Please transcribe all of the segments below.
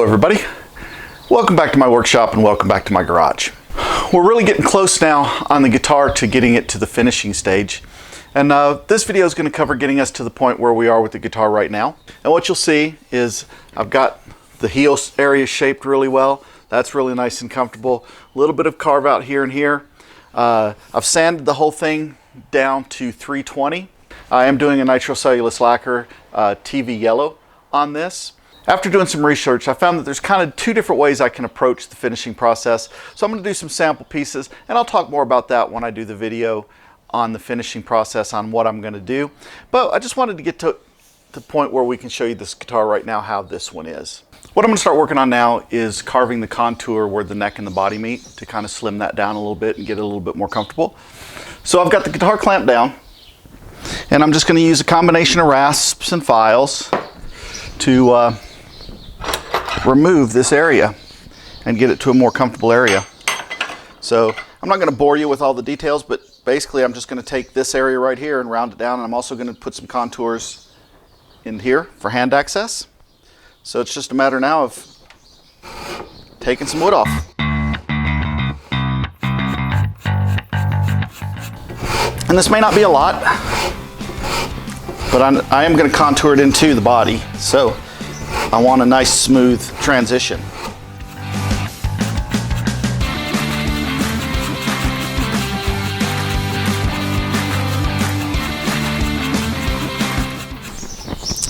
everybody. Welcome back to my workshop and welcome back to my garage. We're really getting close now on the guitar to getting it to the finishing stage. And this video is going to cover getting us to the point where we are with the guitar right now. And what you'll see is I've got the heel area shaped really well. That's really nice and comfortable. A little bit of carve out here and here. I've sanded the whole thing down to 320. I am doing a nitrocellulose lacquer TV yellow on this. After doing some research, I found that there's kind of two different ways I can approach the finishing process. So I'm going to do some sample pieces, and I'll talk more about that when I do the video on the finishing process on what I'm going to do. But I just wanted to get to the point where we can show you this guitar right now, how this one is. What I'm going to start working on now is carving the contour where the neck and the body meet to kind of slim that down a little bit and get it a little bit more comfortable. So I've got the guitar clamped down, and I'm just going to use a combination of rasps and files to remove this area and get it to a more comfortable area. So I'm not going to bore you with all the details, but basically I'm just going to take this area right here and round it down, and I'm also going to put some contours in here for hand access. So it's just a matter now of taking some wood off. And this may not be a lot, but I am going to contour it into the body. So I want a nice smooth transition.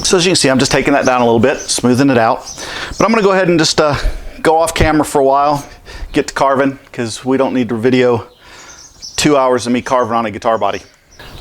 So as you can see, I'm just taking that down a little bit, smoothing it out. But I'm going to go ahead and just go off camera for a while, get to carving, because we don't need to video 2 hours of me carving on a guitar body.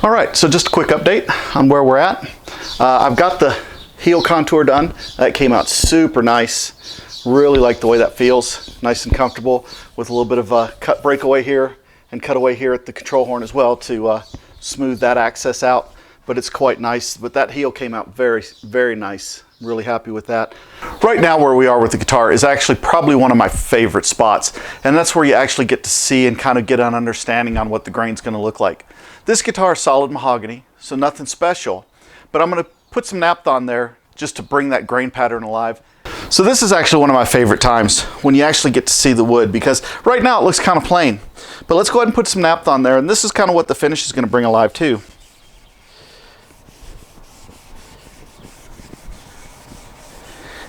All right, so just a quick update on where we're at. I've got the heel contour done. That came out super nice. Really like the way that feels. Nice and comfortable with a little bit of a cut breakaway here and cutaway here at the control horn as well to smooth that access out. But it's quite nice. But that heel came out very, very nice. Really happy with that. Right now where we are with the guitar is actually probably one of my favorite spots. And that's where you actually get to see and kind of get an understanding on what the grain's going to look like. This guitar is solid mahogany, so nothing special. But I'm going to put some naphtha there just to bring that grain pattern alive. So this is actually one of my favorite times when you actually get to see the wood, because right now it looks kind of plain. But let's go ahead and put some naphtha there, and this is kind of what the finish is going to bring alive too.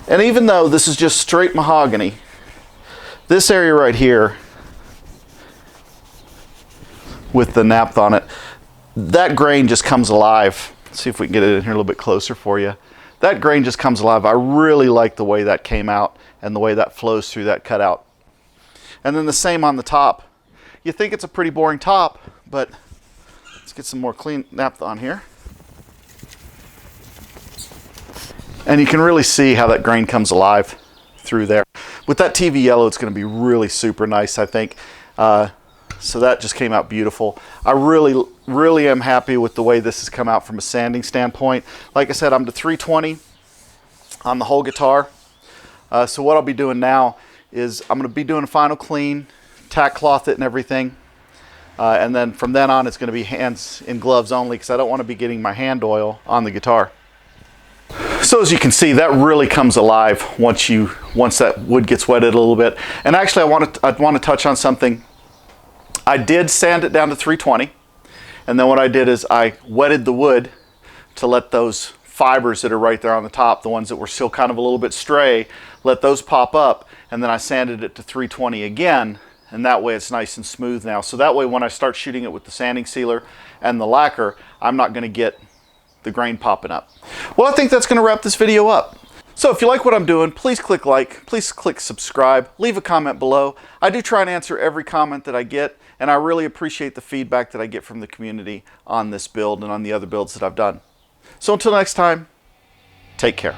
And even though this is just straight mahogany, this area right here with the naphtha on it, that grain just comes alive. Let's see if we can get it in here a little bit closer for you. That grain just comes alive. I really like the way that came out and the way that flows through that cutout. And then the same on the top. You think it's a pretty boring top, but let's get some more clean naphtha on here. And you can really see how that grain comes alive through there. With that TV yellow, it's going to be really super nice, I think. So that just came out beautiful. I really am happy with the way this has come out from a sanding standpoint. Like I said, I'm to 320 on the whole guitar. So what I'll be doing now is I'm going to be doing a final clean, tack cloth it and everything. And then from then on, it's going to be hands in gloves only, because I don't want to be getting my hand oil on the guitar. So as you can see, that really comes alive once that wood gets wetted a little bit. And actually, I want to touch on something. I did sand it down to 320, and then what I did is I wetted the wood to let those fibers that are right there on the top, the ones that were still kind of a little bit stray, let those pop up, and then I sanded it to 320 again, and that way it's nice and smooth now. So that way when I start shooting it with the sanding sealer and the lacquer, I'm not going to get the grain popping up. Well, I think that's going to wrap this video up. So if you like what I'm doing, please click like, please click subscribe, leave a comment below. I do try and answer every comment that I get, and I really appreciate the feedback that I get from the community on this build and on the other builds that I've done. So until next time, take care.